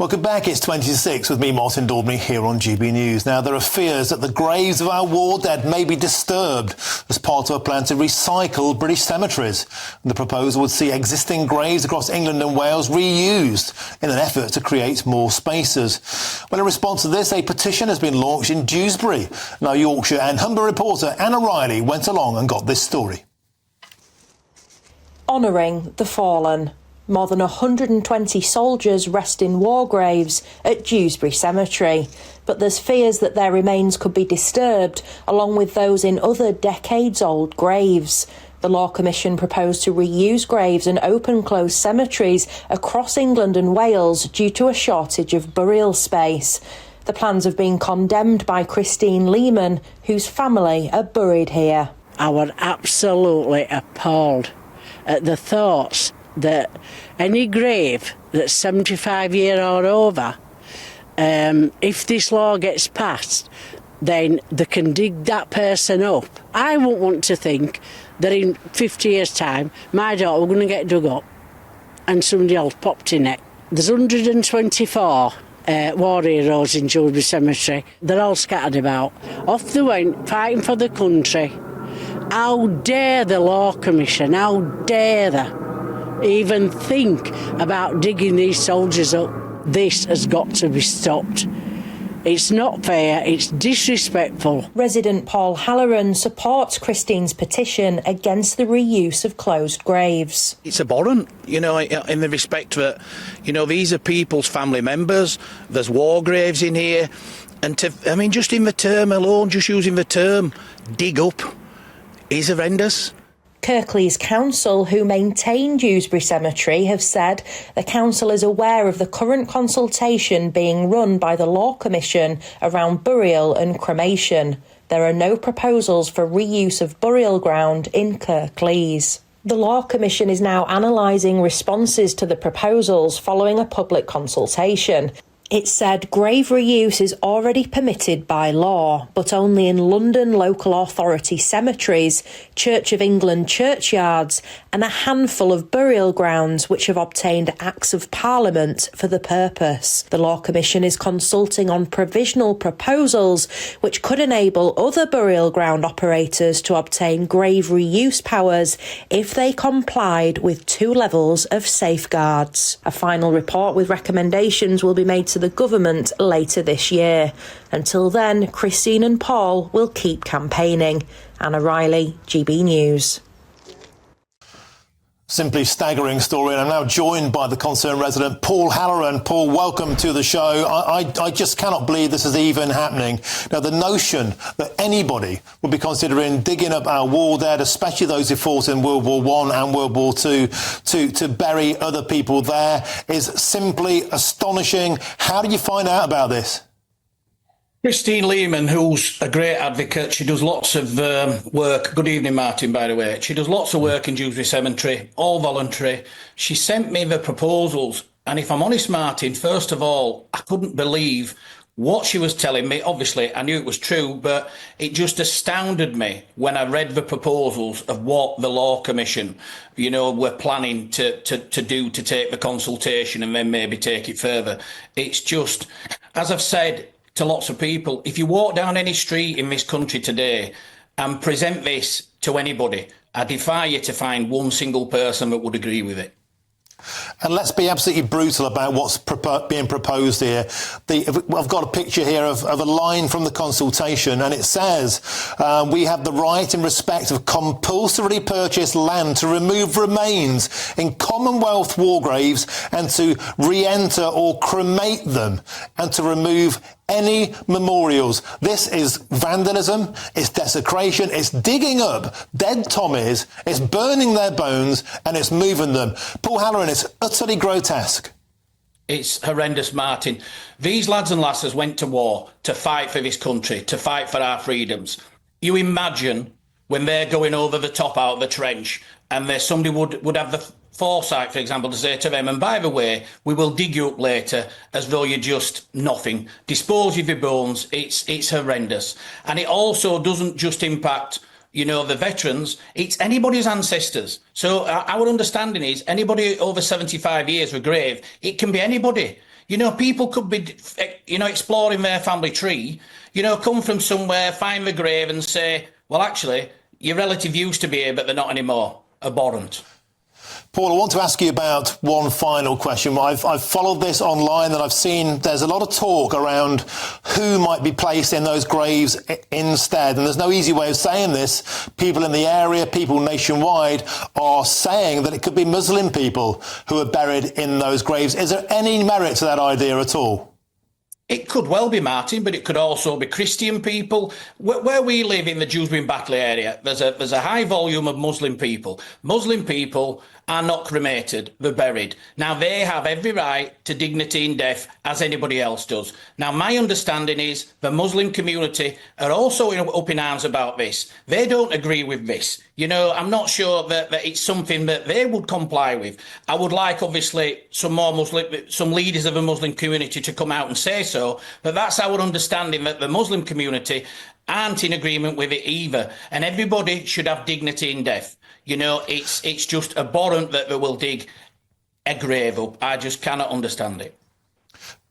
Welcome back. It's 26 with me, Martin Daubney, here on GB News. Now, there are fears that the graves of our war dead may be disturbed as part of a plan to recycle British cemeteries. The proposal would see existing graves across England and Wales reused in an effort to create more spaces. Well, in response to this, a petition has been launched in Dewsbury. Now, Yorkshire and Humber reporter Anna Riley went along and got this story. Honouring the fallen. More than 120 soldiers rest in war graves at Dewsbury Cemetery, but there's fears that their remains could be disturbed, along with those in other decades-old graves. The Law Commission proposed to reuse graves and open-close cemeteries across England and Wales due to a shortage of burial space. The plans have been condemned by Christine Lehman, whose family are buried here. I was absolutely appalled at the thoughts that any grave that's 75 years or over, if this law gets passed, then they can dig that person up. I won't want to think that in 50 years' time, my daughter was going to get dug up and somebody else popped in it. There's 124 war heroes in Dewsbury Cemetery. They're all scattered about. Off they went, fighting for the country. How dare the Law Commission, how dare they even think about digging these soldiers up? This has got to be stopped. It's not fair, it's disrespectful. Resident Paul Halloran supports Christine's petition against the reuse of closed graves. It's abhorrent, you know, in the respect that, you know, these are people's family members, there's war graves in here, and just in the term alone, just using the term dig up is horrendous. Kirklees Council, who maintain Dewsbury Cemetery, have said the council is aware of the current consultation being run by the Law Commission around burial and cremation. There are no proposals for reuse of burial ground in Kirklees. The Law Commission is now analysing responses to the proposals following a public consultation. It said grave reuse is already permitted by law, but only in London local authority cemeteries, Church of England churchyards, and a handful of burial grounds which have obtained Acts of Parliament for the purpose. The Law Commission is consulting on provisional proposals which could enable other burial ground operators to obtain grave reuse powers if they complied with 2 levels of safeguards. A final report with recommendations will be made to the government later this year. Until then, Christine and Paul will keep campaigning. Anna Riley, GB News. Simply staggering story, and I'm now joined by the concerned resident, Paul Halloran. Paul, welcome to the show. I just cannot believe this is even happening. Now, the notion that anybody would be considering digging up our war dead, especially those who fought in World War I and World War II, to bury other people there is simply astonishing. How did you find out about this? Christine Lehman, who's a great advocate, she does lots of work. Good evening, Martin, by the way. She does lots of work in Dewsbury Cemetery, all voluntary. She sent me the proposals. And if I'm honest, Martin, first of all, I couldn't believe what she was telling me. Obviously, I knew it was true, but it just astounded me when I read the proposals of what the Law Commission, you know, were planning to do to take the consultation and then maybe take it further. It's just, as I've said to lots of people, if you walk down any street in this country today and present this to anybody, I defy you to find one single person that would agree with it. And let's be absolutely brutal about what's being proposed here. I've got a picture here of a line from the consultation, and it says, we have the right in respect of compulsorily purchased land to remove remains in Commonwealth war graves and to re-enter or cremate them and to remove any memorials. This is vandalism, it's desecration, it's digging up dead Tommies, it's burning their bones, and it's moving them. Paul Halloran, it's utterly grotesque. It's horrendous, Martin. These lads and lasses went to war to fight for this country, to fight for our freedoms. You imagine when they're going over the top out of the trench and somebody would have the foresight, for example, to say to them, and by the way, we will dig you up later as though you're just nothing. Dispose of your bones. It's horrendous. And it also doesn't just impact, you know, the veterans, it's anybody's ancestors. So our understanding is anybody over 75 years with grave, it can be anybody. You know, people could be, you know, exploring their family tree, you know, come from somewhere, find the grave and say, well, actually, your relative used to be here, but they're not anymore. Abhorrent. Paul, I want to ask you about one final question. I've followed this online and I've seen there's a lot of talk around who might be placed in those graves instead. And there's no easy way of saying this. People in the area, people nationwide are saying that it could be Muslim people who are buried in those graves. Is there any merit to that idea at all? It could well be, Martin, but it could also be Christian people. Where we live in the Dewsbury and Batley area, there's a high volume of Muslim people. Muslim people are not cremated, they're buried. Now, they have every right to dignity in death, as anybody else does. Now, my understanding is the Muslim community are also up in arms about this. They don't agree with this. You know, I'm not sure that it's something that they would comply with. I would like, obviously, some leaders of the Muslim community to come out and say so, but that's our understanding, that the Muslim community aren't in agreement with it either, and everybody should have dignity in death. You know, it's just abhorrent that they will dig a grave up. I just cannot understand it.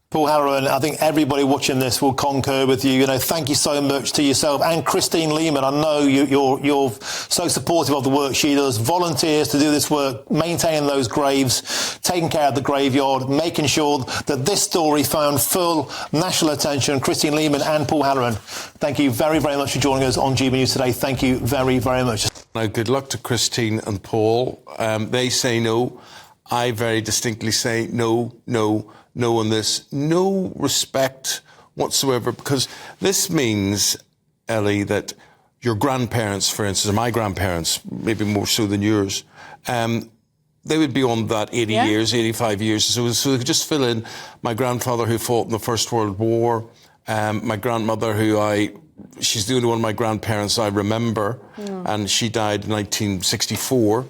Paul Halloran, I think everybody watching this will concur with you. You know, thank you so much to yourself and Christine Lehman. I know you're so supportive of the work she does. Volunteers to do this work, maintaining those graves, taking care of the graveyard, making sure that this story found full national attention. Christine Lehman and Paul Halloran, thank you very, very much for joining us on GB News today. Thank you very, very much. Now, good luck to Christine and Paul. They say no. I very distinctly say no on this. No respect whatsoever, because this means, Ellie, that your grandparents, for instance, or my grandparents, maybe more so than yours, they would be on that 80 years, 85 years. So they could just fill in my grandfather who fought in the First World War, my grandmother she's the only one of my grandparents I remember, and she died in 1964.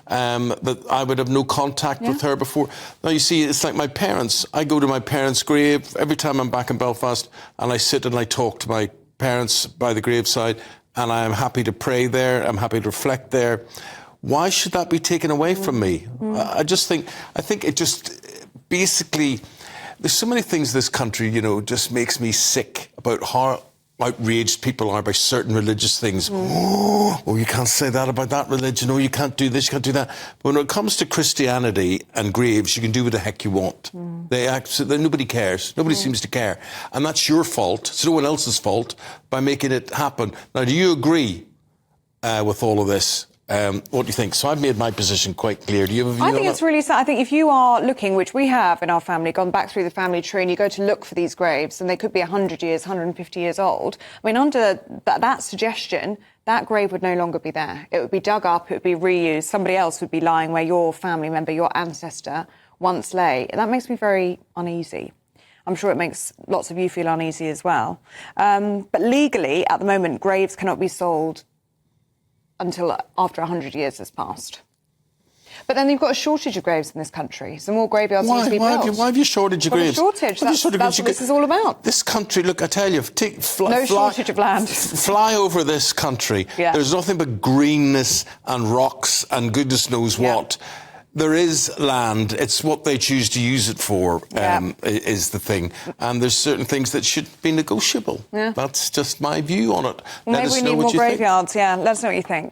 That I would have no contact with her before. Now, you see, it's like my parents. I go to my parents' grave every time I'm back in Belfast, and I sit and I talk to my parents by the graveside, and I am happy to pray there. I'm happy to reflect there. Why should that be taken away from me? I think it just basically, there's so many things in this country, you know, just makes me sick about how outraged people are by certain religious things. Oh, you can't say that about that religion. Oh, you can't do this, you can't do that. But when it comes to Christianity and graves, you can do what the heck you want. Nobody cares. Nobody seems to care. And that's your fault. It's no one else's fault by making it happen. Now, do you agree with all of this? What do you think? So I've made my position quite clear. Do you have a view I think it's really sad. I think if you are looking, which we have in our family, gone back through the family tree and you go to look for these graves, and they could be 100 years, 150 years old. I mean, under that suggestion, that grave would no longer be there. It would be dug up, it would be reused. Somebody else would be lying where your family member, your ancestor, once lay. That makes me very uneasy. I'm sure it makes lots of you feel uneasy as well. But legally, at the moment, graves cannot be sold until after 100 years has passed. But then you've got a shortage of graves in this country. Some more graveyards need to be built. Why have you shortage of graves? That's what this is all about. This country, look, I tell you, no shortage of land. Fly over this country. Yeah. There's nothing but greenness and rocks and goodness knows what. There is land. It's what they choose to use it for is the thing. And there's certain things that should be negotiable. Yeah. That's just my view on it. Well, maybe we need more graveyards. Yeah, let us know what you think.